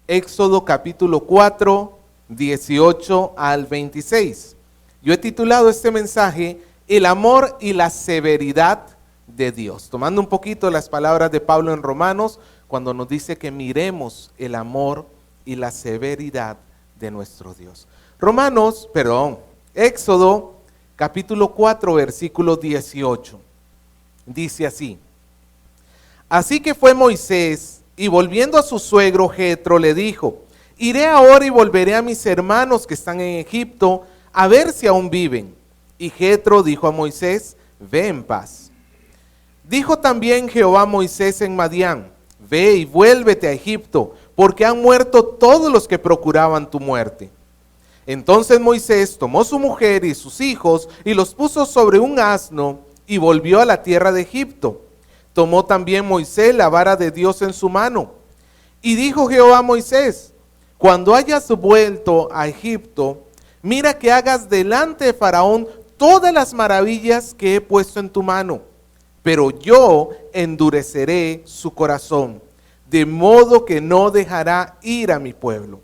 Éxodo capítulo 4, 18 al 26. Yo he titulado este mensaje, El amor y la severidad de Dios, tomando un poquito las palabras de Pablo en Romanos, cuando nos dice que miremos el amor y la severidad de nuestro Dios. Éxodo capítulo 4, versículo 18. Dice así: Así que fue Moisés, y volviendo a su suegro Jetro le dijo: Iré ahora y volveré a mis hermanos que están en Egipto, a ver si aún viven. Y Jetro dijo a Moisés: Ve en paz. Dijo también Jehová a Moisés en Madián: Ve y vuélvete a Egipto, porque han muerto todos los que procuraban tu muerte. Entonces Moisés tomó su mujer y sus hijos y los puso sobre un asno y volvió a la tierra de Egipto. Tomó también Moisés la vara de Dios en su mano. Y dijo Jehová a Moisés: Cuando hayas vuelto a Egipto, mira que hagas delante de Faraón todas las maravillas que he puesto en tu mano. Pero yo endureceré su corazón, de modo que no dejará ir a mi pueblo.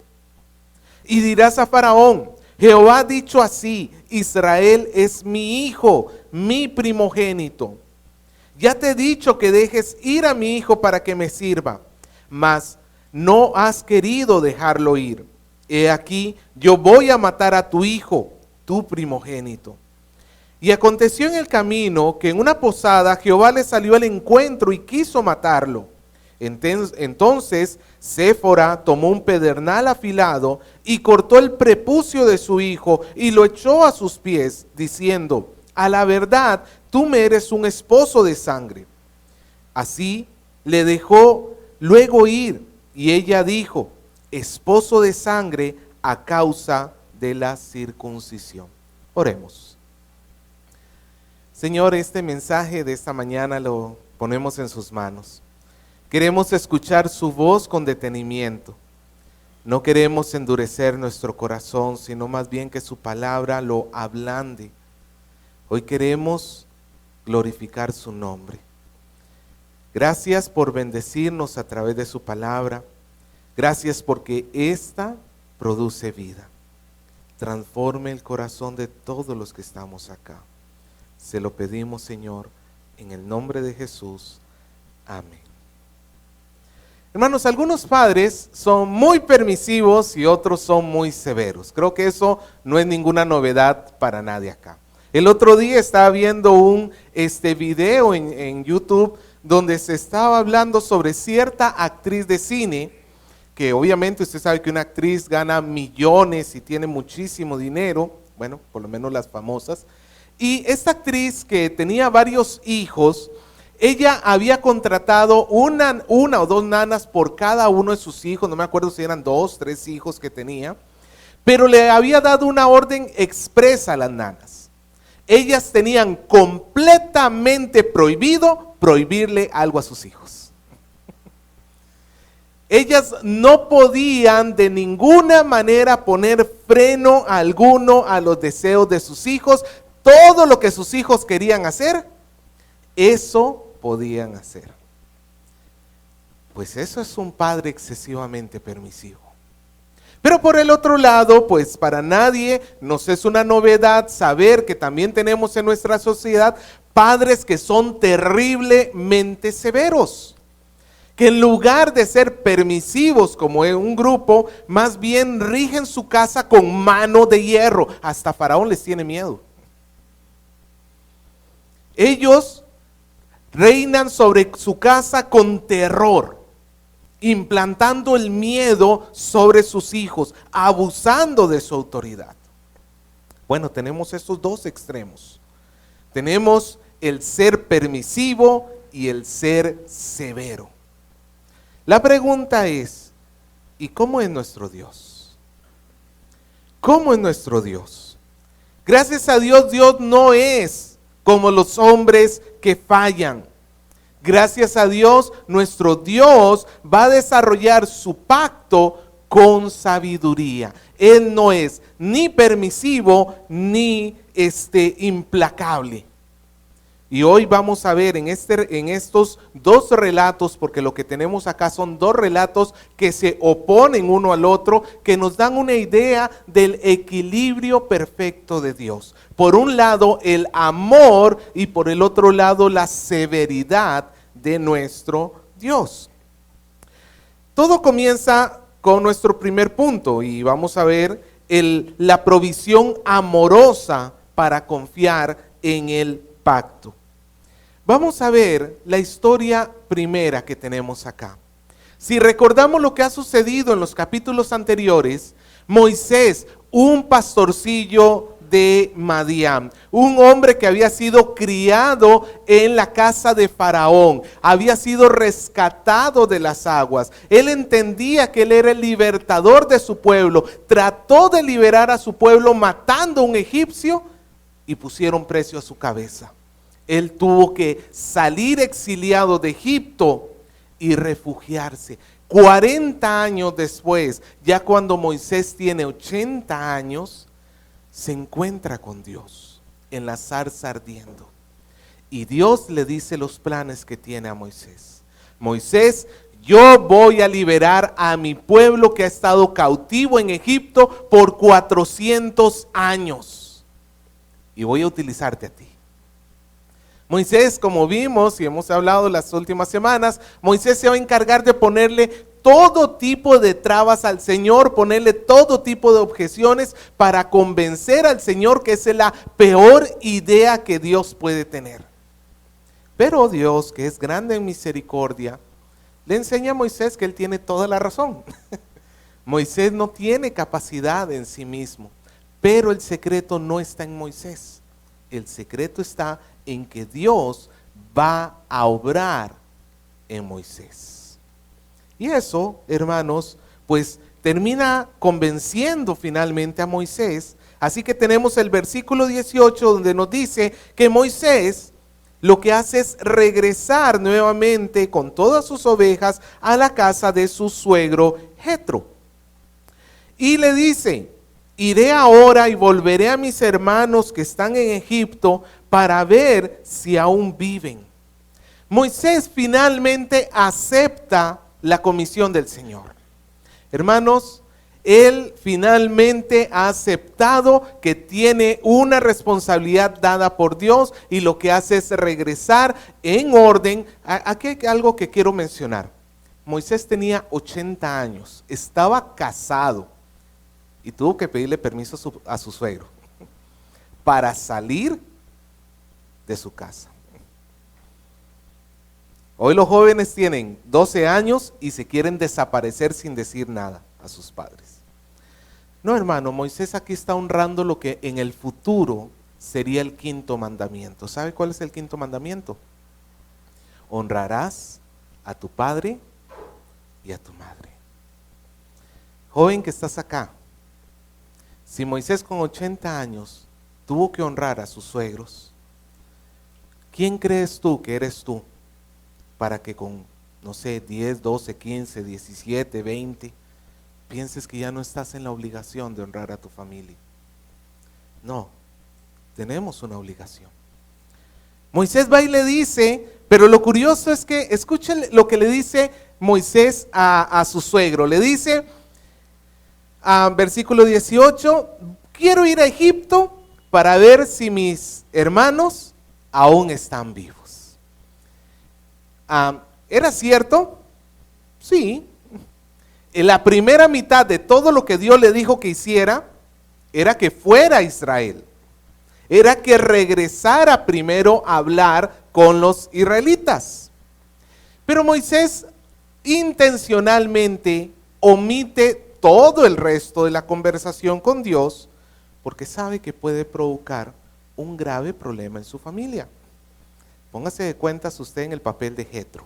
Y dirás a Faraón: Jehová ha dicho así: Israel es mi hijo, mi primogénito. Ya te he dicho que dejes ir a mi hijo para que me sirva, mas no has querido dejarlo ir. He aquí, yo voy a matar a tu hijo, tu primogénito. Y aconteció en el camino que en una posada Jehová le salió al encuentro y quiso matarlo. Entonces Séfora tomó un pedernal afilado y cortó el prepucio de su hijo y lo echó a sus pies, diciendo: A la verdad, tú me eres un esposo de sangre. Así le dejó luego ir, y ella dijo: esposo de sangre a causa de la circuncisión. Oremos. Señor, este mensaje de esta mañana lo ponemos en sus manos. Queremos escuchar su voz con detenimiento. No queremos endurecer nuestro corazón, sino más bien que su palabra lo ablande. Hoy queremos glorificar su nombre. Gracias por bendecirnos a través de su palabra. Gracias porque esta produce vida. Transforme el corazón de todos los que estamos acá. Se lo pedimos, Señor, en el nombre de Jesús. Amén. Hermanos, algunos padres son muy permisivos y otros son muy severos. Creo que eso no es ninguna novedad para nadie acá. El otro día estaba viendo un video en YouTube donde se estaba hablando sobre cierta actriz de cine, que obviamente usted sabe que una actriz gana millones y tiene muchísimo dinero, bueno, por lo menos las famosas. Y esta actriz, que tenía varios hijos, ella había contratado una o dos nanas por cada uno de sus hijos, no me acuerdo si eran 2, 3 hijos que tenía, pero le había dado una orden expresa a las nanas. Ellas tenían completamente prohibirle algo a sus hijos. Ellas no podían de ninguna manera poner freno alguno a los deseos de sus hijos. Todo lo que sus hijos querían hacer, eso podían hacer. Pues eso es un padre excesivamente permisivo. Pero por el otro lado, pues para nadie nos es una novedad saber que también tenemos en nuestra sociedad padres que son terriblemente severos, que en lugar de ser permisivos como en un grupo, más bien rigen su casa con mano de hierro. Hasta Faraón les tiene miedo. Ellos reinan sobre su casa con terror, implantando el miedo sobre sus hijos, abusando de su autoridad. Bueno, tenemos estos dos extremos. Tenemos el ser permisivo y el ser severo. La pregunta es: ¿y cómo es nuestro Dios? ¿Cómo es nuestro Dios? Gracias a Dios, Dios no es como los hombres que fallan. Gracias a Dios, nuestro Dios va a desarrollar su pacto con sabiduría. Él no es ni permisivo ni implacable. Y hoy vamos a ver en estos dos relatos, porque lo que tenemos acá son dos relatos que se oponen uno al otro, que nos dan una idea del equilibrio perfecto de Dios. Por un lado el amor y por el otro lado la severidad de nuestro Dios. Todo comienza con nuestro primer punto y vamos a ver la provisión amorosa para confiar en el pacto. Vamos a ver la historia primera que tenemos acá. Si recordamos lo que ha sucedido en los capítulos anteriores, Moisés, un pastorcillo de Madián, un hombre que había sido criado en la casa de Faraón, había sido rescatado de las aguas, él entendía que él era el libertador de su pueblo, trató de liberar a su pueblo matando a un egipcio y pusieron precio a su cabeza. Él tuvo que salir exiliado de Egipto y refugiarse. 40 años después, ya cuando Moisés tiene 80 años, se encuentra con Dios en la zarza ardiendo. Y Dios le dice los planes que tiene a Moisés. Moisés, yo voy a liberar a mi pueblo que ha estado cautivo en Egipto por 400 años. Y voy a utilizarte a ti. Moisés, como vimos y hemos hablado las últimas semanas, Moisés se va a encargar de ponerle todo tipo de trabas al Señor, ponerle todo tipo de objeciones para convencer al Señor que esa es la peor idea que Dios puede tener. Pero Dios, que es grande en misericordia, le enseña a Moisés que él tiene toda la razón. Moisés no tiene capacidad en sí mismo, pero el secreto no está en Moisés. El secreto está en que Dios va a obrar en Moisés. Y eso, hermanos, pues termina convenciendo finalmente a Moisés. Así que tenemos el versículo 18 donde nos dice que Moisés lo que hace es regresar nuevamente con todas sus ovejas a la casa de su suegro Jetro. Y le dice: iré ahora y volveré a mis hermanos que están en Egipto para ver si aún viven. Moisés finalmente acepta la comisión del Señor. Hermanos, él finalmente ha aceptado que tiene una responsabilidad dada por Dios y lo que hace es regresar en orden. Aquí hay algo que quiero mencionar. Moisés tenía 80 años, estaba casado y tuvo que pedirle permiso a su suegro para salir de su casa. Hoy los jóvenes tienen 12 años y se quieren desaparecer sin decir nada a sus padres. No, hermano, Moisés aquí está honrando lo que en el futuro sería el quinto mandamiento. ¿Sabe cuál es el quinto mandamiento? Honrarás a tu padre y a tu madre. Joven que estás acá, si Moisés con 80 años tuvo que honrar a sus suegros, ¿quién crees tú que eres tú para que con, no sé, 10, 12, 15, 17, 20, pienses que ya no estás en la obligación de honrar a tu familia? No, tenemos una obligación. Moisés va y le dice, pero lo curioso es que, escuchen lo que le dice Moisés a su suegro. Le dice, versículo 18, quiero ir a Egipto para ver si mis hermanos aún están vivos. ¿Era cierto? Sí. En la primera mitad de todo lo que Dios le dijo que hiciera, era que fuera a Israel. Era que regresara primero a hablar con los israelitas. Pero Moisés intencionalmente omite todo el resto de la conversación con Dios porque sabe que puede provocar un grave problema en su familia. Póngase de cuentas usted en el papel de Jetro.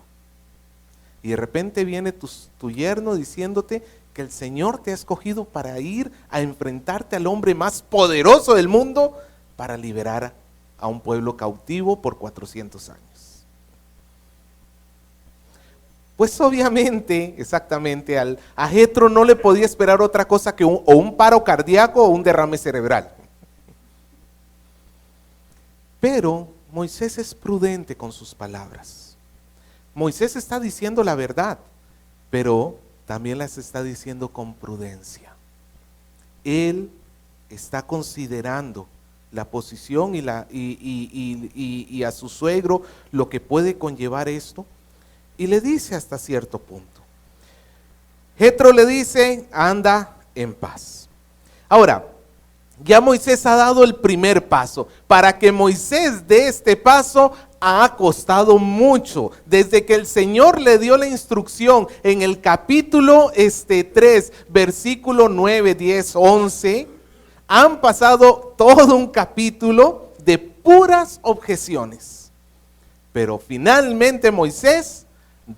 Y de repente viene tu yerno diciéndote que el Señor te ha escogido para ir a enfrentarte al hombre más poderoso del mundo para liberar a un pueblo cautivo por 400 años. Pues obviamente, exactamente, a Jetro no le podía esperar otra cosa que un paro cardíaco o un derrame cerebral. Pero Moisés es prudente con sus palabras. Moisés está diciendo la verdad, pero también las está diciendo con prudencia. Él está considerando la posición y a su suegro lo que puede conllevar esto, y le dice hasta cierto punto. Jetro le dice, anda en paz. Ahora, ya Moisés ha dado el primer paso. Para que Moisés dé este paso ha costado mucho. Desde que el Señor le dio la instrucción en el capítulo 3, versículo 9, 10, 11, han pasado todo un capítulo de puras objeciones. Pero finalmente Moisés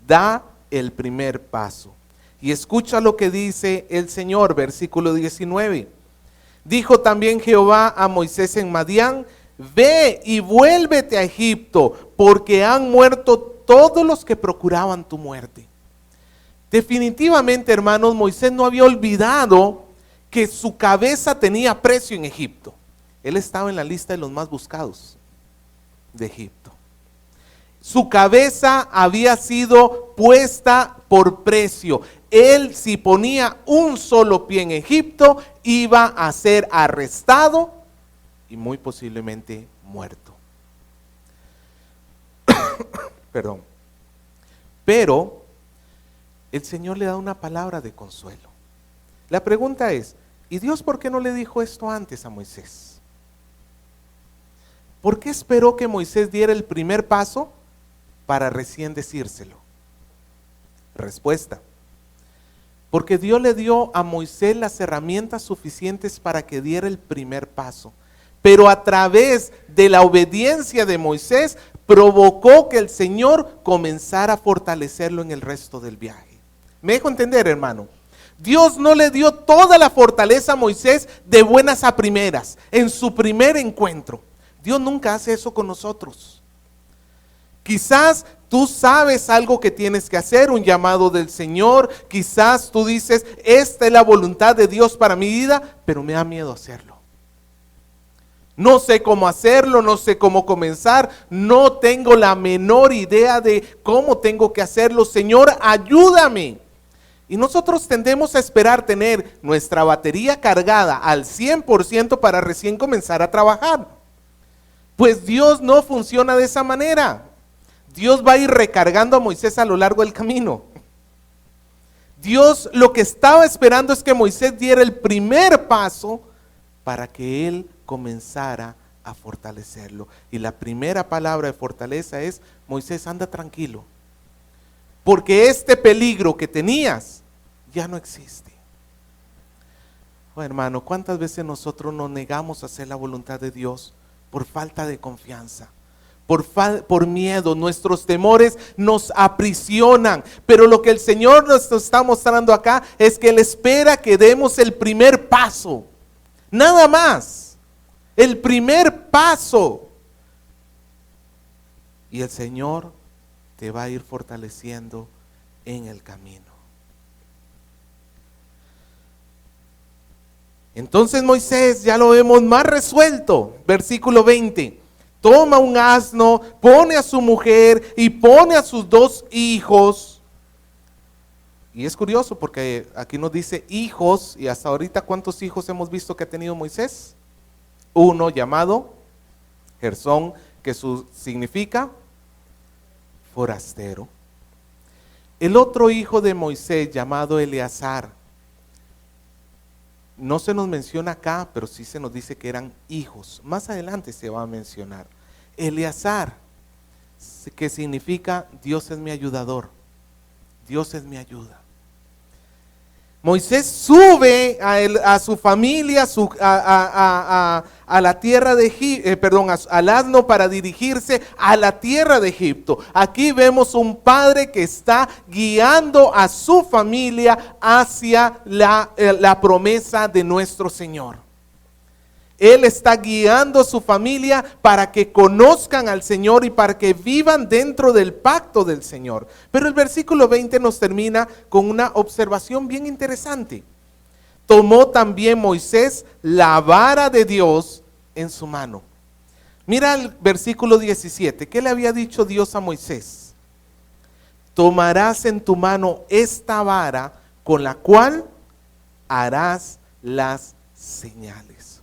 da el primer paso. Y escucha lo que dice el Señor, versículo 19. Dijo también Jehová a Moisés en Madián, ve y vuélvete a Egipto, porque han muerto todos los que procuraban tu muerte. Definitivamente, hermanos, Moisés no había olvidado que su cabeza tenía precio en Egipto. Él estaba en la lista de los más buscados de Egipto. Su cabeza había sido puesta por precio. Él, si ponía un solo pie en Egipto, iba a ser arrestado y muy posiblemente muerto. Perdón. Pero el Señor le da una palabra de consuelo. La pregunta es, ¿y Dios por qué no le dijo esto antes a Moisés? ¿Por qué esperó que Moisés diera el primer paso para recién decírselo? Respuesta. Porque Dios le dio a Moisés las herramientas suficientes para que diera el primer paso. Pero a través de la obediencia de Moisés provocó que el Señor comenzara a fortalecerlo en el resto del viaje. ¿Me dejo entender, hermano? Dios no le dio toda la fortaleza a Moisés de buenas a primeras, en su primer encuentro. Dios nunca hace eso con nosotros. Quizás tú sabes algo que tienes que hacer, un llamado del Señor. Quizás tú dices, esta es la voluntad de Dios para mi vida, pero me da miedo hacerlo. No sé cómo hacerlo, no sé cómo comenzar, no tengo la menor idea de cómo tengo que hacerlo. Señor, ayúdame. Y nosotros tendemos a esperar tener nuestra batería cargada al 100% para recién comenzar a trabajar. Pues Dios no funciona de esa manera. Dios va a ir recargando a Moisés a lo largo del camino. Dios lo que estaba esperando es que Moisés diera el primer paso para que él comenzara a fortalecerlo. Y la primera palabra de fortaleza es, Moisés, anda tranquilo, porque este peligro que tenías ya no existe. Oh, hermano, ¿cuántas veces nosotros nos negamos a hacer la voluntad de Dios por falta de confianza? Por miedo, nuestros temores nos aprisionan, pero lo que el Señor nos está mostrando acá es que Él espera que demos el primer paso, nada más, el primer paso, y el Señor te va a ir fortaleciendo en el camino. Entonces Moisés ya lo vemos más resuelto, versículo 20. Toma un asno, pone a su mujer y pone a sus 2 hijos. Y es curioso porque aquí nos dice hijos, y hasta ahorita ¿cuántos hijos hemos visto que ha tenido Moisés? Uno llamado Gersón, que significa forastero. El otro hijo de Moisés llamado Eleazar, no se nos menciona acá, pero sí se nos dice que eran hijos. Más adelante se va a mencionar. Eleazar, que significa Dios es mi ayudador. Dios es mi ayuda. Moisés sube a su familia, a la tierra de Egipto, al asno para dirigirse a la tierra de Egipto. Aquí vemos un padre que está guiando a su familia hacia la promesa de nuestro Señor. Él está guiando a su familia para que conozcan al Señor y para que vivan dentro del pacto del Señor. Pero el versículo 20 nos termina con una observación bien interesante. Tomó también Moisés la vara de Dios en su mano. Mira el versículo 17. ¿Qué le había dicho Dios a Moisés? Tomarás en tu mano esta vara con la cual harás las señales.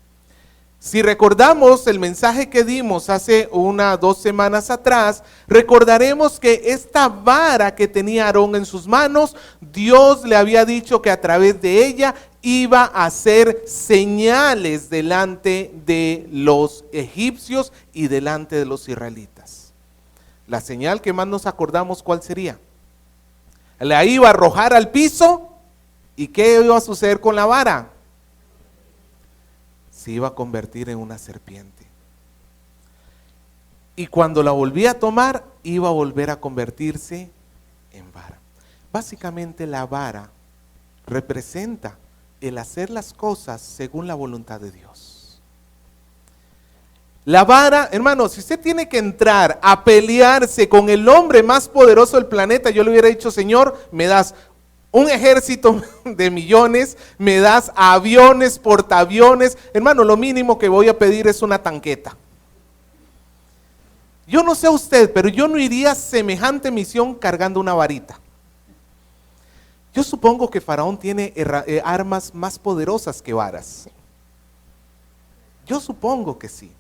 Si recordamos el mensaje que dimos hace 2 semanas atrás, recordaremos que esta vara que tenía Aarón en sus manos, Dios le había dicho que a través de ella iba a hacer señales delante de los egipcios y delante de los israelitas. La señal que más nos acordamos, ¿cuál sería? La iba a arrojar al piso, ¿y qué iba a suceder con la vara? Se iba a convertir en una serpiente. Y cuando la volvía a tomar, iba a volver a convertirse en vara. Básicamente la vara representa el hacer las cosas según la voluntad de Dios. La vara, hermano, si usted tiene que entrar a pelearse con el hombre más poderoso del planeta, yo le hubiera dicho, Señor, me das un ejército de millones, me das aviones, portaaviones. Hermano, lo mínimo que voy a pedir es una tanqueta. Yo no sé usted, pero yo no iría a semejante misión cargando una varita. Yo supongo que Faraón tiene armas más poderosas que varas. Yo supongo que sí.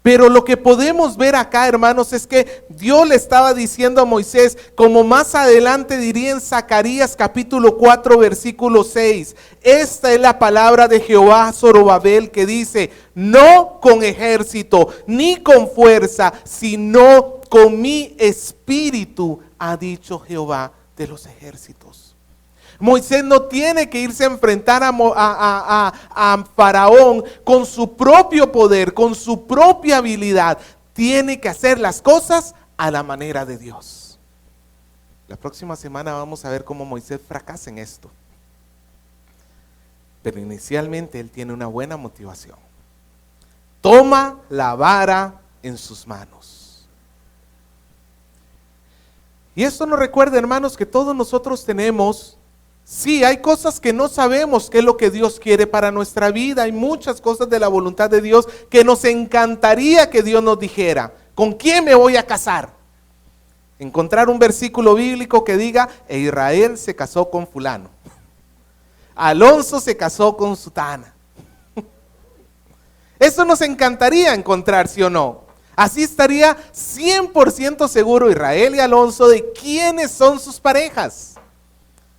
Pero lo que podemos ver acá, hermanos, es que Dios le estaba diciendo a Moisés, como más adelante diría en Zacarías capítulo 4, versículo 6. Esta es la palabra de Jehová a Zorobabel que dice, no con ejército ni con fuerza, sino con mi espíritu, ha dicho Jehová de los ejércitos. Moisés no tiene que irse a enfrentar a Faraón con su propio poder, con su propia habilidad. Tiene que hacer las cosas a la manera de Dios. La próxima semana vamos a ver cómo Moisés fracasa en esto. Pero inicialmente él tiene una buena motivación. Toma la vara en sus manos. Y esto nos recuerda, hermanos, que todos nosotros tenemos. Sí, hay cosas que no sabemos qué es lo que Dios quiere para nuestra vida. Hay muchas cosas de la voluntad de Dios que nos encantaría que Dios nos dijera. ¿Con quién me voy a casar? Encontrar un versículo bíblico que diga, Israel se casó con fulano. Alonso se casó con sutana. Eso nos encantaría encontrar, ¿sí o no? Así estaría 100% seguro Israel y Alonso de quiénes son sus parejas.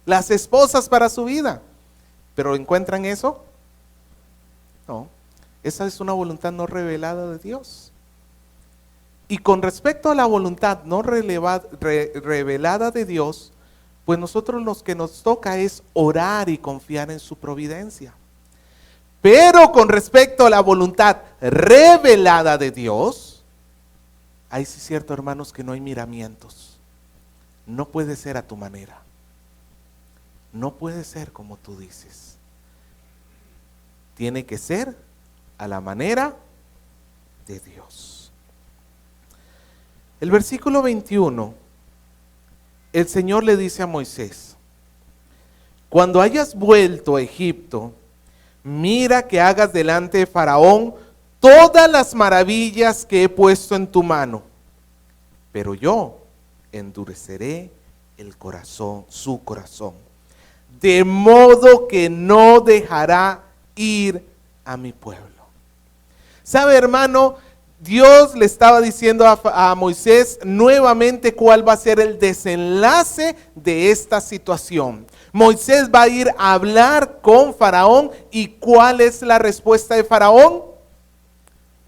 Las esposas para su vida. ¿Pero encuentran eso? No. Esa es una voluntad no revelada de Dios. Y con respecto a la voluntad no revelada de Dios, pues nosotros lo que nos toca es orar y confiar en su providencia. Pero con respecto a la voluntad revelada de Dios, ahí sí es cierto, hermanos, que no hay miramientos. No puede ser a tu manera. No puede ser como tú dices. Tiene que ser a la manera de Dios. El versículo 21, el Señor le dice a Moisés, cuando hayas vuelto a Egipto, mira que hagas delante de Faraón todas las maravillas que he puesto en tu mano, pero yo endureceré el corazón, su corazón, de modo que no dejará ir a mi pueblo. ¿Sabe, hermano? Dios le estaba diciendo a Moisés nuevamente cuál va a ser el desenlace de esta situación. Moisés va a ir a hablar con Faraón, y ¿cuál es la respuesta de Faraón?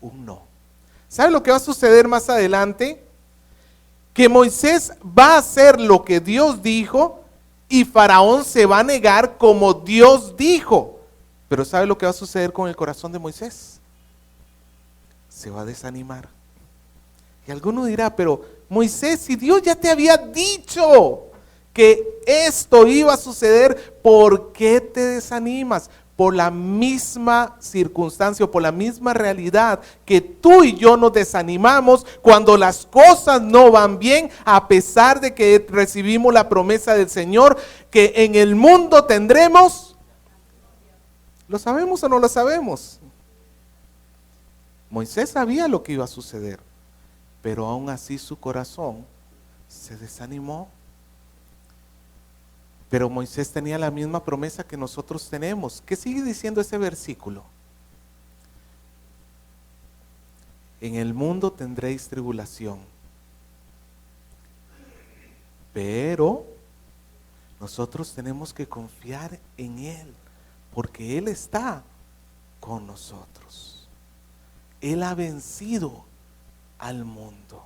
Un no. ¿Sabe lo que va a suceder más adelante? Que Moisés va a hacer lo que Dios dijo, y Faraón se va a negar como Dios dijo. Pero ¿sabe lo que va a suceder con el corazón de Moisés? Se va a desanimar. Y alguno dirá, pero Moisés, si Dios ya te había dicho que esto iba a suceder, ¿por qué te desanimas? Por la misma circunstancia o por la misma realidad que tú y yo nos desanimamos cuando las cosas no van bien, a pesar de que recibimos la promesa del Señor que en el mundo tendremos. ¿Lo sabemos o no lo sabemos? Moisés sabía lo que iba a suceder, pero aún así su corazón se desanimó. Pero Moisés tenía la misma promesa que nosotros tenemos. ¿Qué sigue diciendo ese versículo? En el mundo tendréis tribulación, pero nosotros tenemos que confiar en Él, porque Él está con nosotros. Él ha vencido al mundo.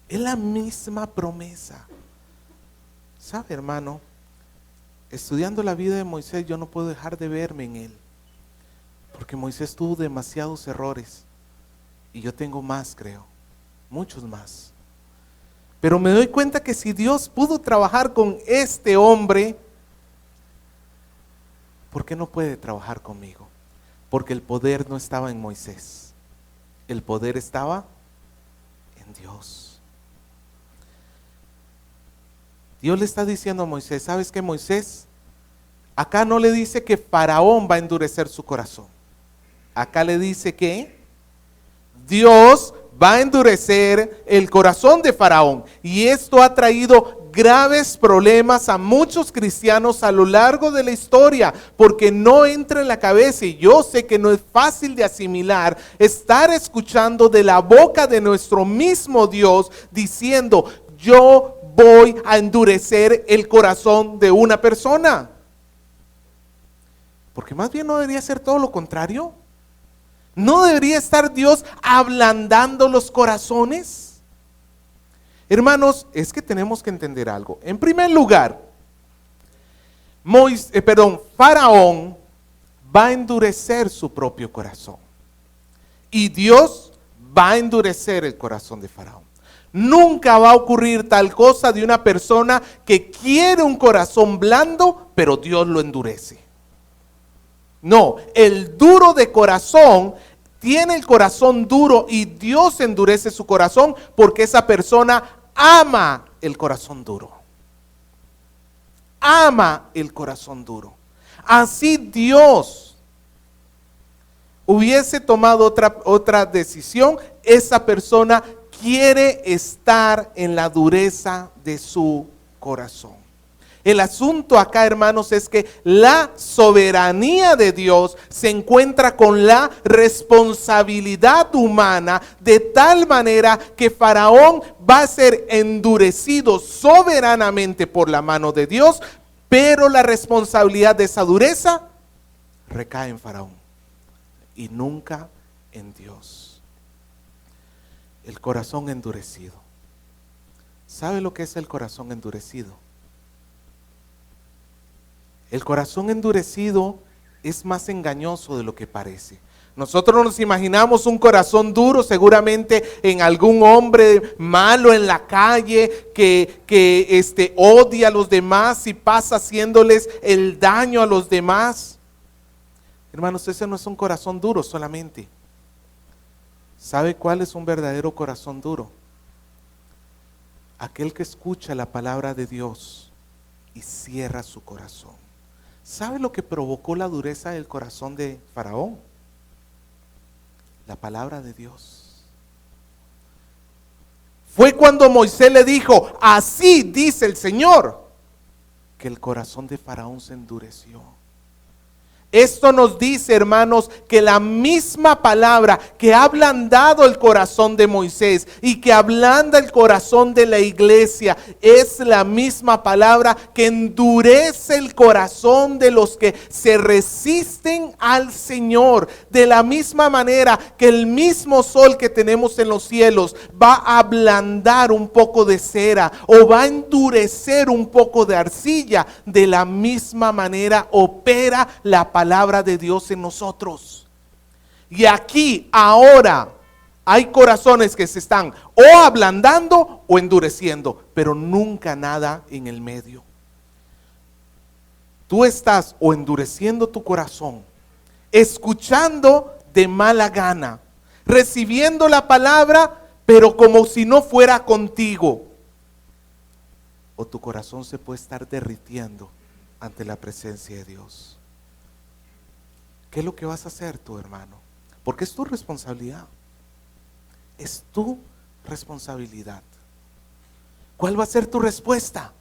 Es la misma promesa. ¿Sabe, hermano? Estudiando la vida de Moisés, yo no puedo dejar de verme en él, porque Moisés tuvo demasiados errores, y yo tengo más, creo, muchos más. Pero me doy cuenta que si Dios pudo trabajar con este hombre, ¿por qué no puede trabajar conmigo? Porque el poder no estaba en Moisés, el poder estaba en Dios. Dios le está diciendo a Moisés, ¿sabes qué, Moisés? Acá no le dice que Faraón va a endurecer su corazón. Acá le dice que Dios va a endurecer el corazón de Faraón. Y esto ha traído graves problemas a muchos cristianos a lo largo de la historia, porque no entra en la cabeza, y yo sé que no es fácil de asimilar, estar escuchando de la boca de nuestro mismo Dios diciendo, yo voy a endurecer el corazón de una persona. Porque más bien no debería ser todo lo contrario. ¿No debería estar Dios ablandando los corazones? Hermanos, es que tenemos que entender algo. En primer lugar, Faraón va a endurecer su propio corazón. Y Dios va a endurecer el corazón de Faraón. Nunca va a ocurrir tal cosa de una persona que quiere un corazón blando, pero Dios lo endurece. No, el duro de corazón tiene el corazón duro y Dios endurece su corazón porque esa persona ama el corazón duro. Ama el corazón duro. Así Dios hubiese tomado otra decisión, esa persona quiere estar en la dureza de su corazón. El asunto acá, hermanos, es que la soberanía de Dios se encuentra con la responsabilidad humana, de tal manera que Faraón va a ser endurecido soberanamente por la mano de Dios, pero la responsabilidad de esa dureza recae en Faraón y nunca en Dios. El corazón endurecido. ¿Sabe lo que es el corazón endurecido? El corazón endurecido es más engañoso de lo que parece. Nosotros nos imaginamos un corazón duro seguramente en algún hombre malo en la calle que odia a los demás y pasa haciéndoles el daño a los demás. Hermanos, ese no es un corazón duro solamente. ¿Sabe cuál es un verdadero corazón duro? Aquel que escucha la palabra de Dios y cierra su corazón. ¿Sabe lo que provocó la dureza del corazón de Faraón? La palabra de Dios. Fue cuando Moisés le dijo, así dice el Señor, que el corazón de Faraón se endureció. Esto nos dice, hermanos, que la misma palabra que ha ablandado el corazón de Moisés y que ablanda el corazón de la iglesia es la misma palabra que endurece el corazón de los que se resisten al Señor. De la misma manera que el mismo sol que tenemos en los cielos va a ablandar un poco de cera o va a endurecer un poco de arcilla, de la misma manera opera la palabra de Dios en nosotros. Y aquí, ahora, hay corazones que se están o ablandando o endureciendo, pero nunca nada en el medio. Tú estás o endureciendo tu corazón, escuchando de mala gana, recibiendo la palabra, pero como si no fuera contigo. O tu corazón se puede estar derritiendo ante la presencia de Dios. ¿Qué es lo que vas a hacer tú, hermano? Porque es tu responsabilidad. Es tu responsabilidad. ¿Cuál va a ser tu respuesta?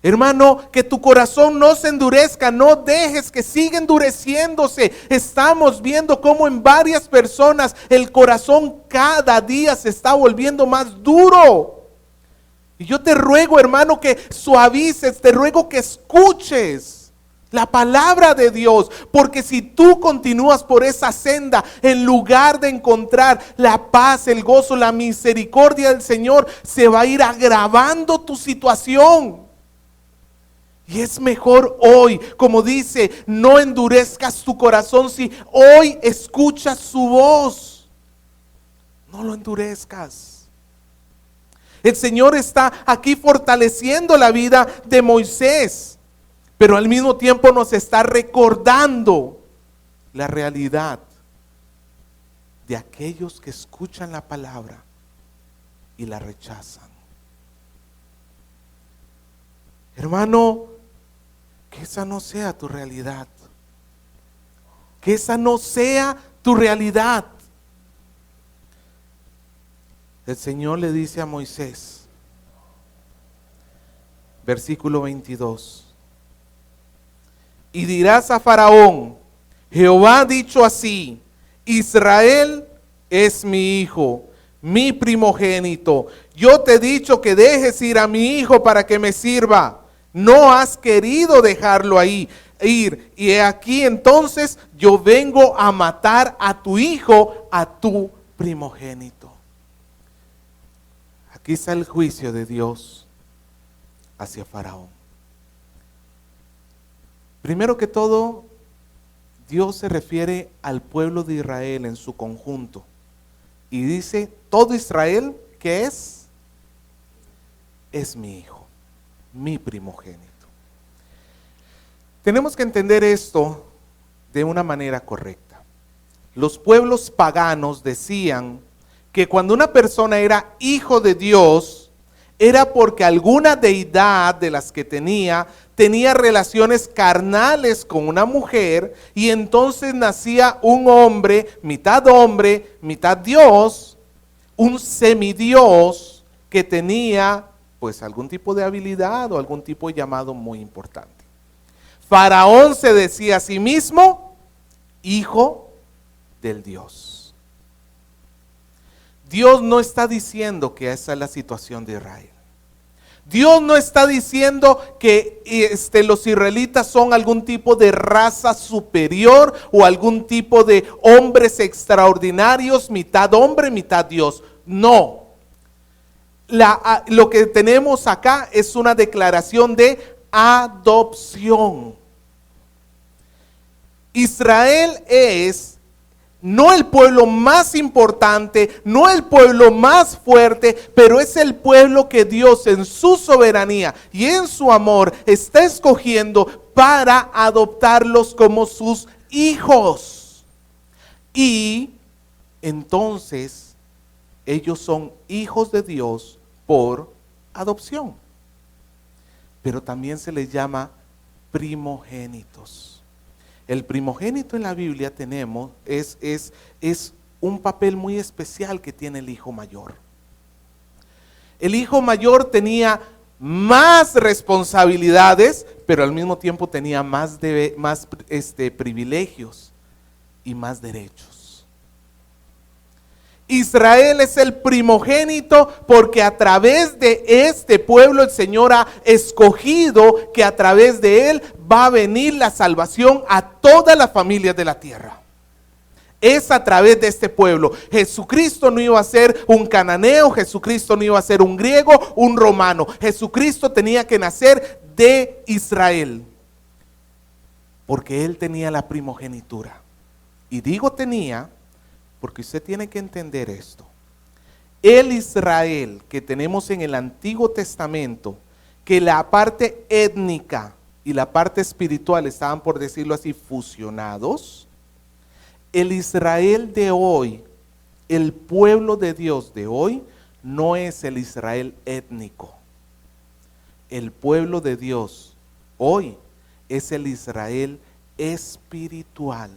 Hermano, que tu corazón no se endurezca, no dejes que siga endureciéndose. Estamos viendo cómo en varias personas el corazón cada día se está volviendo más duro. Y yo te ruego, hermano, que suavices, te ruego que escuches la palabra de Dios, porque si tú continúas por esa senda, en lugar de encontrar la paz, el gozo, la misericordia del Señor, se va a ir agravando tu situación. Y es mejor hoy, como dice, no endurezcas tu corazón. Si hoy escuchas su voz, no lo endurezcas. El Señor está aquí fortaleciendo la vida de Moisés, pero al mismo tiempo nos está recordando la realidad de aquellos que escuchan la palabra y la rechazan. Hermano, que esa no sea tu realidad. Que esa no sea tu realidad. El Señor le dice a Moisés, versículo 22, y dirás a Faraón, Jehová ha dicho así, Israel es mi hijo, mi primogénito. Yo te he dicho que dejes ir a mi hijo para que me sirva. No has querido dejarlo ahí ir. Y he aquí entonces yo vengo a matar a tu hijo, a tu primogénito. Aquí está el juicio de Dios hacia Faraón. Primero que todo, Dios se refiere al pueblo de Israel en su conjunto. Y dice, todo Israel, ¿qué es? Es mi hijo, mi primogénito. Tenemos que entender esto de una manera correcta. Los pueblos paganos decían que cuando una persona era hijo de Dios, era porque alguna deidad de las que tenía relaciones carnales con una mujer, y entonces nacía un hombre, mitad Dios, un semidios que tenía pues algún tipo de habilidad o algún tipo de llamado muy importante. Faraón se decía a sí mismo hijo del Dios. Dios no está diciendo que esa es la situación de Israel. Dios no está diciendo que los israelitas son algún tipo de raza superior o algún tipo de hombres extraordinarios, mitad hombre, mitad Dios. No. Lo que tenemos acá es una declaración de adopción. Israel es no el pueblo más importante, no el pueblo más fuerte, pero es el pueblo que Dios en su soberanía y en su amor está escogiendo para adoptarlos como sus hijos. Y entonces ellos son hijos de Dios por adopción. Pero también se les llama primogénitos. El primogénito en la Biblia tenemos, es un papel muy especial que tiene el hijo mayor. El hijo mayor tenía más responsabilidades, pero al mismo tiempo tenía más privilegios y más derechos. Israel es el primogénito porque a través de este pueblo el Señor ha escogido que a través de él va a venir la salvación a todas las familias de la tierra. Es a través de este pueblo. Jesucristo no iba a ser un cananeo, Jesucristo no iba a ser un griego, un romano. Jesucristo tenía que nacer de Israel porque él tenía la primogenitura. Y digo tenía porque usted tiene que entender esto. El Israel que tenemos en el Antiguo Testamento, que la parte étnica y la parte espiritual estaban, por decirlo así, fusionados. El Israel de hoy, el pueblo de Dios de hoy, no es el Israel étnico. El pueblo de Dios hoy es el Israel espiritual.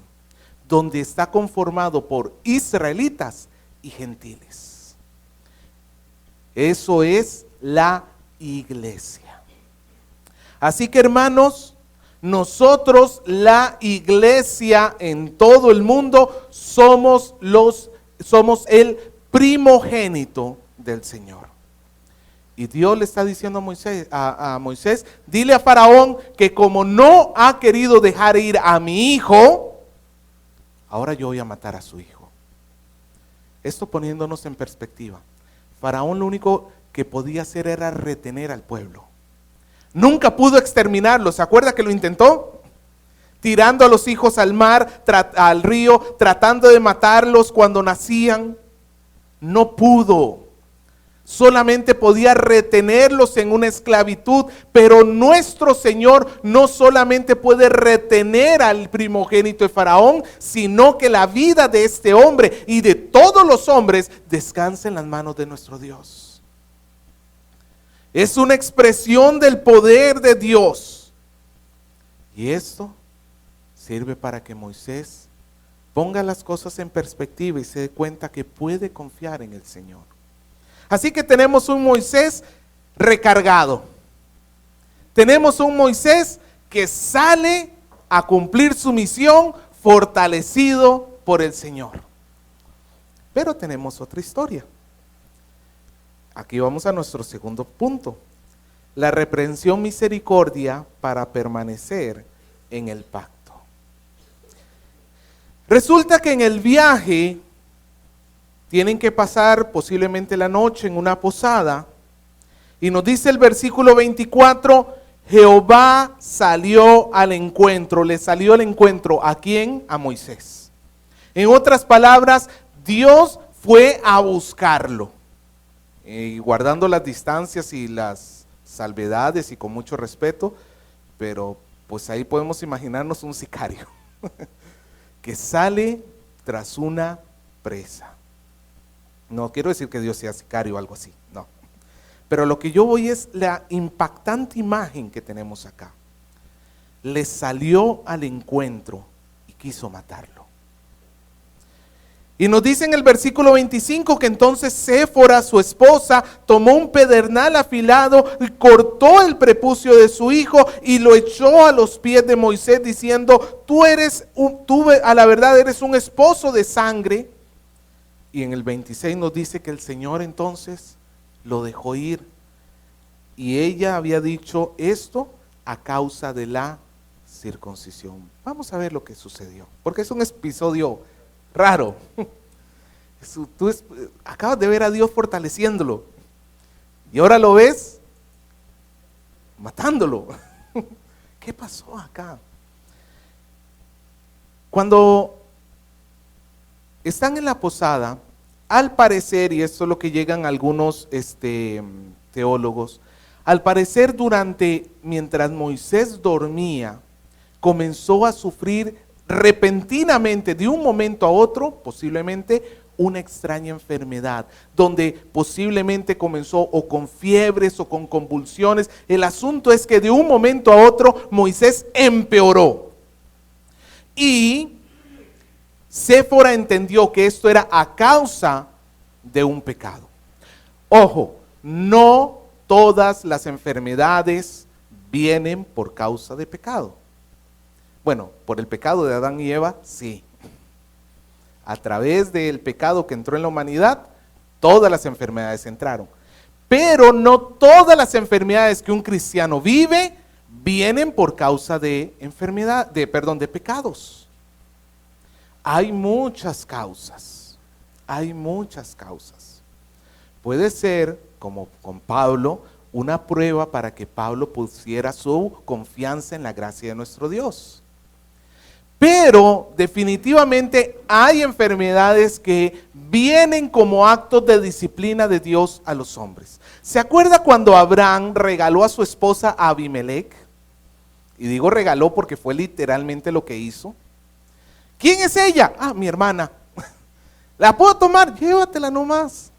donde está conformado por israelitas y gentiles. Eso es la iglesia. Así que, hermanos, nosotros, la iglesia en todo el mundo, somos el primogénito del Señor. Y Dios le está diciendo a Moisés, dile a Faraón que como no ha querido dejar ir a mi hijo, ahora yo voy a matar a su hijo. Esto poniéndonos en perspectiva. Faraón lo único que podía hacer era retener al pueblo. Nunca pudo exterminarlos. ¿Se acuerda que lo intentó? Tirando a los hijos al mar, al río, tratando de matarlos cuando nacían. No pudo. Solamente podía retenerlos en una esclavitud, pero nuestro Señor no solamente puede retener al primogénito de Faraón, sino que la vida de este hombre y de todos los hombres descansa en las manos de nuestro Dios. Es una expresión del poder de Dios. Y esto sirve para que Moisés ponga las cosas en perspectiva y se dé cuenta que puede confiar en el Señor. Así que tenemos un Moisés recargado. Tenemos un Moisés que sale a cumplir su misión fortalecido por el Señor. Pero tenemos otra historia. Aquí vamos a nuestro segundo punto. La reprensión misericordia para permanecer en el pacto. Resulta que en el viaje tienen que pasar posiblemente la noche en una posada. Y nos dice el versículo 24, Jehová salió al encuentro. ¿Le salió al encuentro a quién? A Moisés. En otras palabras, Dios fue a buscarlo. Y guardando las distancias y las salvedades y con mucho respeto, pero pues ahí podemos imaginarnos un sicario que sale tras una presa. No quiero decir que Dios sea sicario o algo así, no. Pero lo que yo voy es la impactante imagen que tenemos acá. Le salió al encuentro y quiso matarlo. Y nos dice en el versículo 25 que entonces Séfora, su esposa, tomó un pedernal afilado y cortó el prepucio de su hijo y lo echó a los pies de Moisés diciendo, tú a la verdad eres un esposo de sangre. Y en el 26 nos dice que el Señor entonces lo dejó ir. Y ella había dicho esto a causa de la circuncisión. Vamos a ver lo que sucedió, porque es un episodio raro. Tú acabas de ver a Dios fortaleciéndolo y ahora lo ves matándolo. ¿Qué pasó acá? Cuando están en la posada, al parecer, y esto es lo que llegan algunos teólogos, al parecer mientras Moisés dormía, comenzó a sufrir repentinamente, de un momento a otro, posiblemente una extraña enfermedad, donde posiblemente comenzó o con fiebres o con convulsiones. El asunto es que de un momento a otro Moisés empeoró. Y Séfora entendió que esto era a causa de un pecado. Ojo, no todas las enfermedades vienen por causa de pecado. Bueno, por el pecado de Adán y Eva, sí. A través del pecado que entró en la humanidad, todas las enfermedades entraron. Pero no todas las enfermedades que un cristiano vive vienen por causa de de pecados. Hay muchas causas. Puede ser, como con Pablo, una prueba para que Pablo pusiera su confianza en la gracia de nuestro Dios. Pero definitivamente hay enfermedades que vienen como actos de disciplina de Dios a los hombres. ¿Se acuerda cuando Abraham regaló a su esposa a Abimelec? Y digo regaló porque fue literalmente lo que hizo. ¿Quién es ella? Ah, mi hermana. ¿La puedo tomar? Llévatela nomás.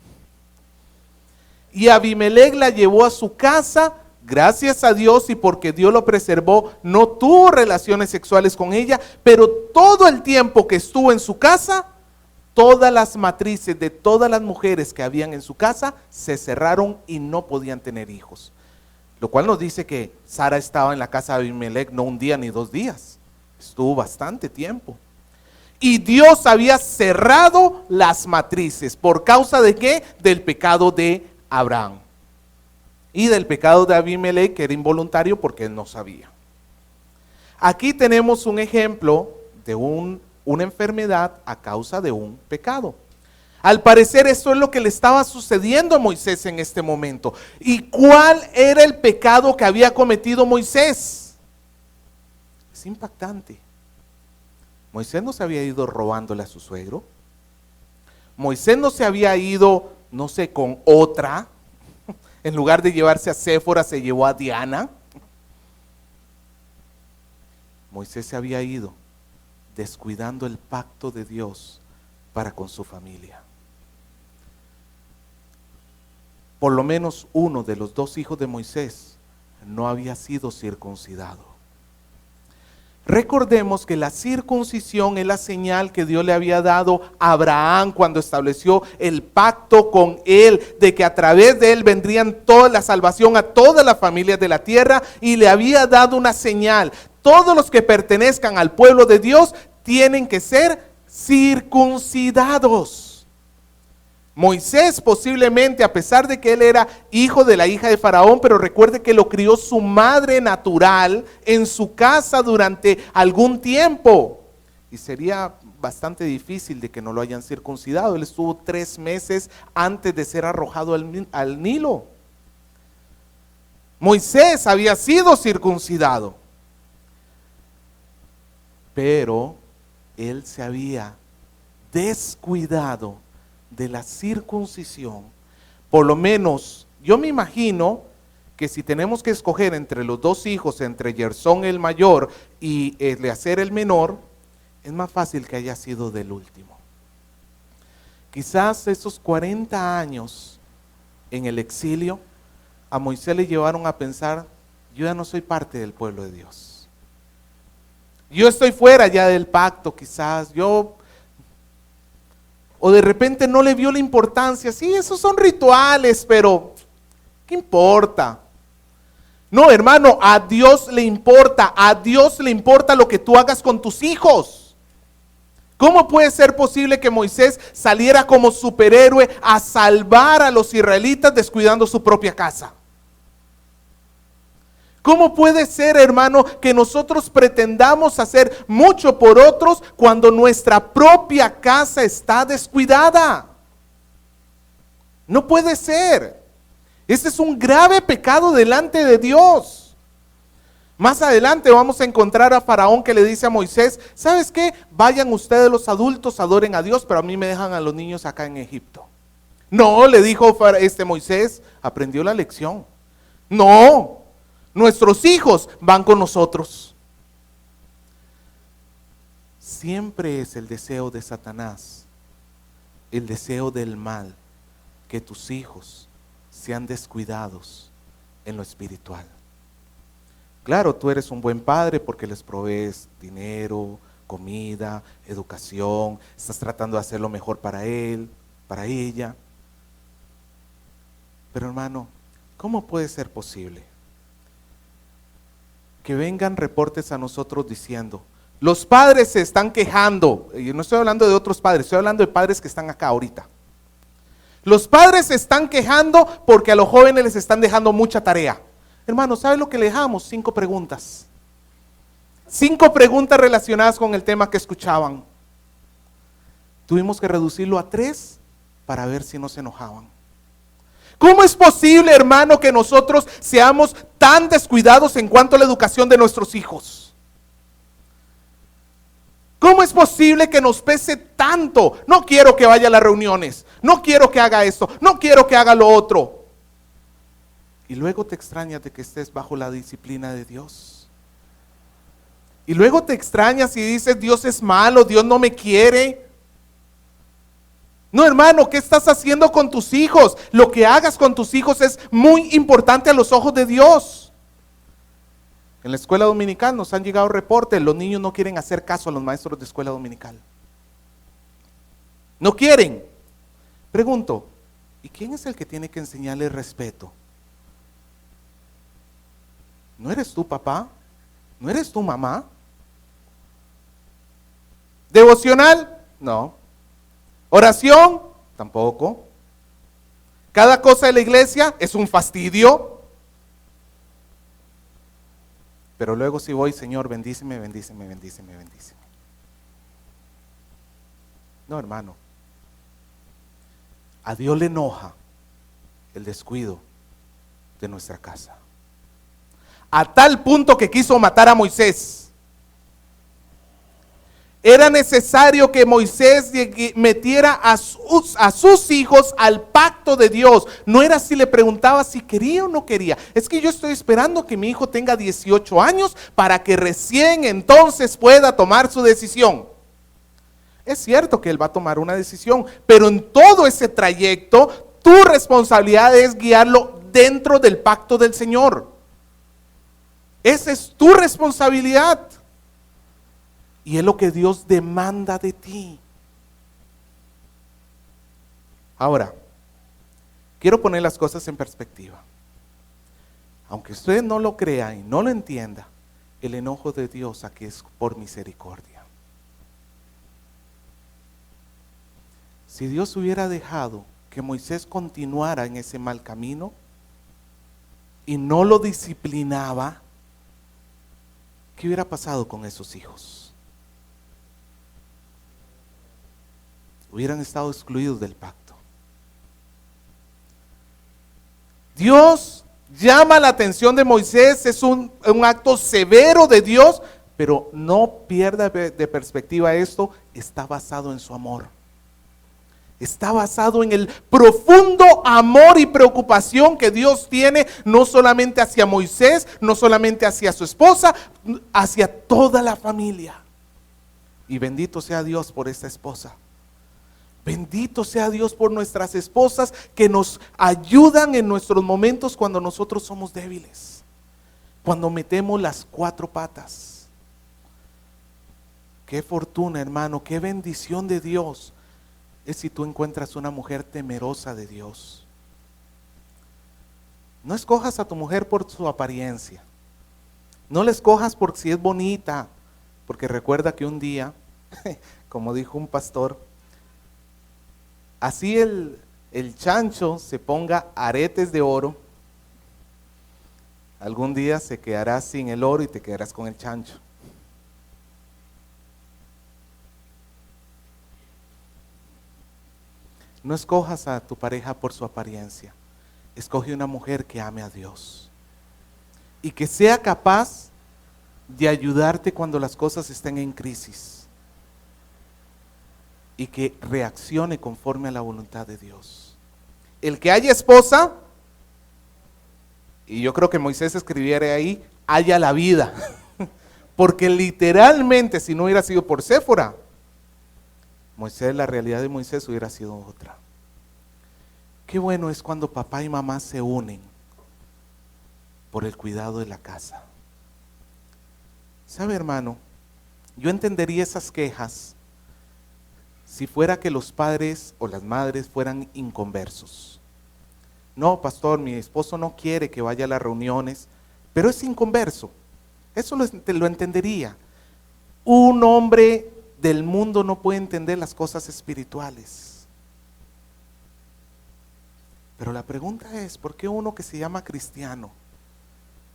Y Abimelec la llevó a su casa Gracias a Dios y porque Dios lo preservó, no tuvo relaciones sexuales con ella, pero todo el tiempo que estuvo en su casa, todas las matrices de todas las mujeres que habían en su casa se cerraron y no podían tener hijos. Lo cual nos dice que Sara estaba en la casa de Abimelech no un día ni 2 días, estuvo bastante tiempo. Y Dios había cerrado las matrices. ¿Por causa de qué? Del pecado de Abraham. Y del pecado de Abimelech, que era involuntario porque él no sabía. Aquí tenemos un ejemplo de una enfermedad a causa de un pecado. Al parecer esto es lo que le estaba sucediendo a Moisés en este momento. ¿Y cuál era el pecado que había cometido Moisés? Es impactante. Moisés no se había ido robándole a su suegro. Moisés no se había ido, no sé, con otra. En lugar de llevarse a Séfora, se llevó a Diana. Moisés se había ido descuidando el pacto de Dios para con su familia. Por lo menos uno de los 2 hijos de Moisés no había sido circuncidado. Recordemos que la circuncisión es la señal que Dios le había dado a Abraham cuando estableció el pacto con él, de que a través de él vendrían toda la salvación a todas las familias de la tierra, y le había dado una señal: todos los que pertenezcan al pueblo de Dios tienen que ser circuncidados. Moisés posiblemente, a pesar de que él era hijo de la hija de Faraón, pero recuerde que lo crió su madre natural en su casa durante algún tiempo. Y sería bastante difícil de que no lo hayan circuncidado. Él estuvo 3 meses antes de ser arrojado al Nilo. Moisés había sido circuncidado, pero él se había descuidado de la circuncisión. Por lo menos yo me imagino que si tenemos que escoger entre los 2 hijos, entre Gersón el mayor y Eleazar el menor, es más fácil que haya sido del último. Quizás esos 40 años en el exilio a Moisés le llevaron a pensar: yo ya no soy parte del pueblo de Dios, yo estoy fuera ya del pacto. Quizás o de repente no le vio la importancia. Sí, esos son rituales, pero ¿qué importa? No, hermano, a Dios le importa. A Dios le importa lo que tú hagas con tus hijos. ¿Cómo puede ser posible que Moisés saliera como superhéroe a salvar a los israelitas descuidando su propia casa? ¿Cómo puede ser, hermano, que nosotros pretendamos hacer mucho por otros cuando nuestra propia casa está descuidada? No puede ser. Ese es un grave pecado delante de Dios. Más adelante vamos a encontrar a Faraón que le dice a Moisés: ¿sabes qué? Vayan ustedes los adultos, adoren a Dios, pero a mí me dejan a los niños acá en Egipto. No, le dijo Moisés, aprendió la lección. No. Nuestros hijos van con nosotros. Siempre es el deseo de Satanás, el deseo del mal, que tus hijos sean descuidados en lo espiritual. Claro, tú eres un buen padre porque les provees dinero, comida, educación, estás tratando de hacer lo mejor para él, para ella. Pero hermano, ¿cómo puede ser posible que vengan reportes a nosotros diciendo: los padres se están quejando? Yo no estoy hablando de otros padres, estoy hablando de padres que están acá ahorita. Los padres se están quejando porque a los jóvenes les están dejando mucha tarea. Hermano, ¿sabe lo que le dejamos? 5 preguntas. 5 preguntas relacionadas con el tema que escuchaban. Tuvimos que reducirlo a 3 para ver si no se enojaban. ¿Cómo es posible, hermano, que nosotros seamos tan descuidados en cuanto a la educación de nuestros hijos? ¿Cómo es posible que nos pese tanto? No quiero que vaya a las reuniones, no quiero que haga esto, no quiero que haga lo otro. Y luego te extrañas de que estés bajo la disciplina de Dios. Y luego te extrañas y dices: Dios es malo, Dios no me quiere. No, hermano, ¿qué estás haciendo con tus hijos? Lo que hagas con tus hijos es muy importante a los ojos de Dios. En la escuela dominical nos han llegado reportes, los niños no quieren hacer caso a los maestros de escuela dominical. No quieren. Pregunto, ¿y quién es el que tiene que enseñarle respeto? ¿No eres tú, papá? ¿No eres tu mamá? ¿Devocional? No. ¿Oración? Tampoco. ¿Cada cosa de la iglesia es un fastidio? Pero luego si voy, Señor, bendíceme, bendíceme, bendíceme, bendíceme. No, hermano. A Dios le enoja el descuido de nuestra casa. A tal punto que quiso matar a Moisés. Era necesario que Moisés metiera a sus hijos al pacto de Dios. No era si le preguntaba si quería o no quería. Es que yo estoy esperando que mi hijo tenga 18 años para que recién entonces pueda tomar su decisión. Es cierto que él va a tomar una decisión, pero en todo ese trayecto, tu responsabilidad es guiarlo dentro del pacto del Señor. Esa es tu responsabilidad. Y es lo que Dios demanda de ti. Ahora, quiero poner las cosas en perspectiva. Aunque usted no lo crea y no lo entienda, el enojo de Dios aquí es por misericordia. Si Dios hubiera dejado que Moisés continuara en ese mal camino y no lo disciplinaba, ¿qué hubiera pasado con esos hijos? Hubieran estado excluidos del pacto. Dios llama la atención de Moisés, es un acto severo de Dios, pero no pierda de perspectiva esto, está basado en su amor. Está basado en el profundo amor y preocupación que Dios tiene, no solamente hacia Moisés, no solamente hacia su esposa, hacia toda la familia. Y bendito sea Dios por esta esposa. Bendito sea Dios por nuestras esposas que nos ayudan en nuestros momentos cuando nosotros somos débiles, cuando metemos las 4 patas. Qué fortuna, hermano, qué bendición de Dios es si tú encuentras una mujer temerosa de Dios. No escojas a tu mujer por su apariencia, no la escojas por si es bonita, porque recuerda que un día, como dijo un pastor, así el chancho se ponga aretes de oro, algún día se quedará sin el oro y te quedarás con el chancho. No escojas a tu pareja por su apariencia, escoge una mujer que ame a Dios y que sea capaz de ayudarte cuando las cosas estén en crisis. Y que reaccione conforme a la voluntad de Dios. El que haya esposa, y yo creo que Moisés escribiera ahí, haya la vida. Porque literalmente si no hubiera sido por Séfora, Moisés, la realidad de Moisés hubiera sido otra. Qué bueno es cuando papá y mamá se unen por el cuidado de la casa. ¿Sabe, hermano? Yo entendería esas quejas si fuera que los padres o las madres fueran inconversos. No, pastor, mi esposo no quiere que vaya a las reuniones, pero es inconverso. Eso lo entendería. Un hombre del mundo no puede entender las cosas espirituales. Pero la pregunta es, ¿por qué uno que se llama cristiano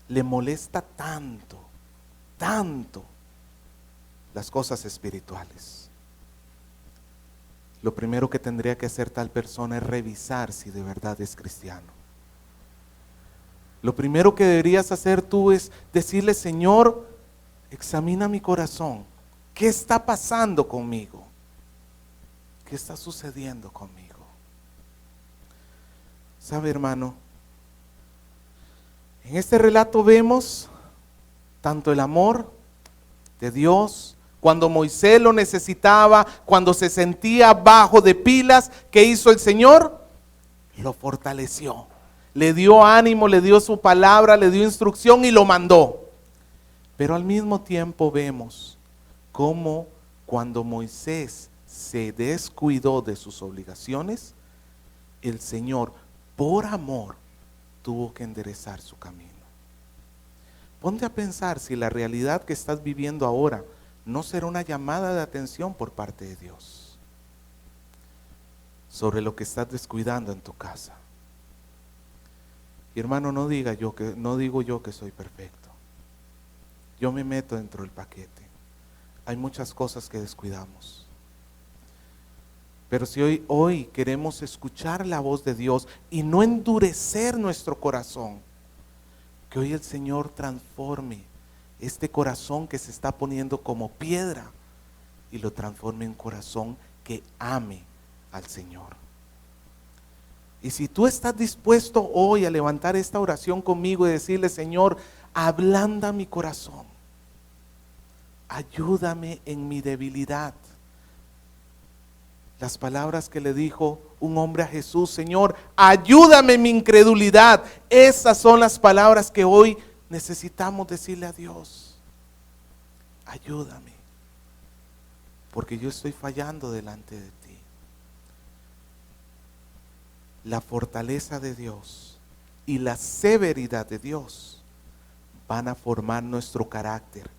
le molesta tanto las cosas espirituales? Lo primero que tendría que hacer tal persona es revisar si de verdad es cristiano. Lo primero que deberías hacer tú es decirle, Señor, examina mi corazón. ¿Qué está pasando conmigo? ¿Qué está sucediendo conmigo? ¿Sabe, hermano? En este relato vemos tanto el amor de Dios Cuando Moisés lo necesitaba, cuando se sentía bajo de pilas, ¿qué hizo el Señor? Lo fortaleció, le dio ánimo, le dio su palabra, le dio instrucción y lo mandó. Pero al mismo tiempo vemos cómo cuando Moisés se descuidó de sus obligaciones, el Señor, por amor, tuvo que enderezar su camino. Ponte a pensar si la realidad que estás viviendo ahora no será una llamada de atención por parte de Dios sobre lo que estás descuidando en tu casa. Y hermano, no digo yo que soy perfecto. Yo me meto dentro del paquete. Hay muchas cosas que descuidamos. Pero si hoy queremos escuchar la voz de Dios y no endurecer nuestro corazón, que hoy el Señor transforme este corazón que se está poniendo como piedra y lo transforme en corazón que ame al Señor. Y si tú estás dispuesto hoy a levantar esta oración conmigo y decirle: Señor, ablanda mi corazón, ayúdame en mi debilidad. Las palabras que le dijo un hombre a Jesús: Señor, ayúdame en mi incredulidad. Esas son las palabras que hoy necesitamos decirle a Dios. Ayúdame, porque yo estoy fallando delante de ti. La fortaleza de Dios y la severidad de Dios van a formar nuestro carácter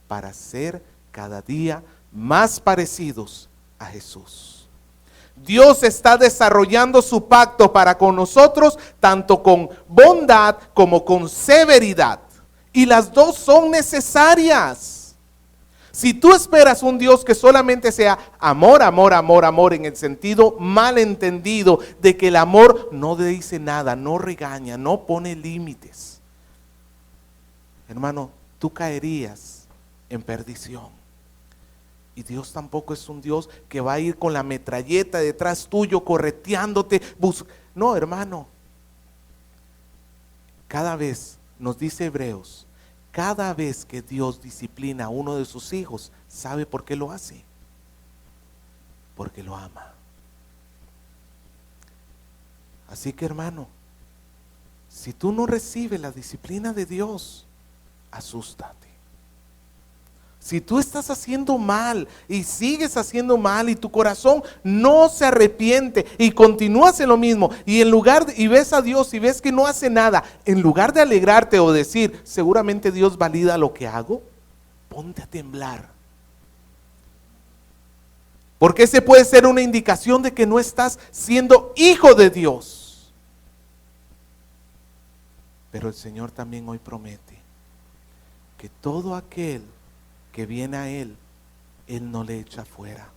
para ser cada día más parecidos a Jesús. Dios está desarrollando su pacto para con nosotros, tanto con bondad como con severidad. Y las dos son necesarias. Si tú esperas un Dios que solamente sea amor, amor, amor, amor, en el sentido mal entendido de que el amor no dice nada, no regaña, no pone límites, hermano, tú caerías en perdición. Y Dios tampoco es un Dios que va a ir con la metralleta detrás tuyo, correteándote. No, hermano. Cada vez, nos dice Hebreos, cada vez que Dios disciplina a uno de sus hijos, ¿sabe por qué lo hace? Porque lo ama. Así que, hermano, si tú no recibes la disciplina de Dios, asústate. Si tú estás haciendo mal y sigues haciendo mal y tu corazón no se arrepiente y continúas en lo mismo, y ves a Dios y ves que no hace nada, en lugar de alegrarte o decir: seguramente Dios valida lo que hago, ponte a temblar. Porque ese puede ser una indicación de que no estás siendo hijo de Dios. Pero el Señor también hoy promete que todo aquel que viene a Él, Él no le echa fuera.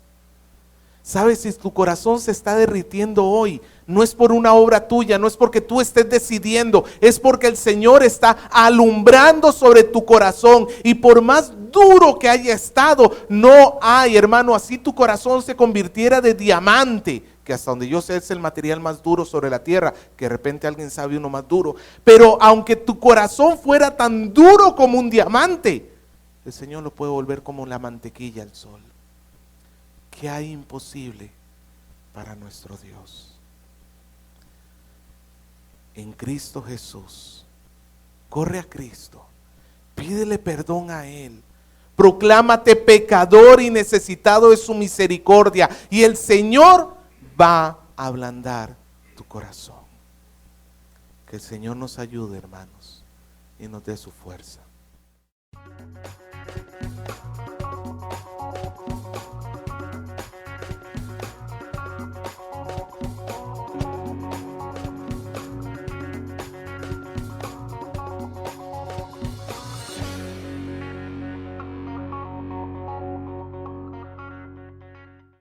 ¿Sabes? Si tu corazón se está derritiendo hoy, no es por una obra tuya, no es porque tú estés decidiendo, es porque el Señor está alumbrando sobre tu corazón. Y por más duro que haya estado, no hay, hermano, así tu corazón se convirtiera de diamante, que hasta donde yo sé es el material más duro sobre la tierra, que de repente alguien sabe uno más duro. Pero aunque tu corazón fuera tan duro como un diamante, el Señor lo puede volver como la mantequilla al sol. ¿Qué hay imposible para nuestro Dios? En Cristo Jesús, corre a Cristo, pídele perdón a Él, proclámate pecador y necesitado de su misericordia, y el Señor va a ablandar tu corazón. Que el Señor nos ayude, hermanos, y nos dé su fuerza.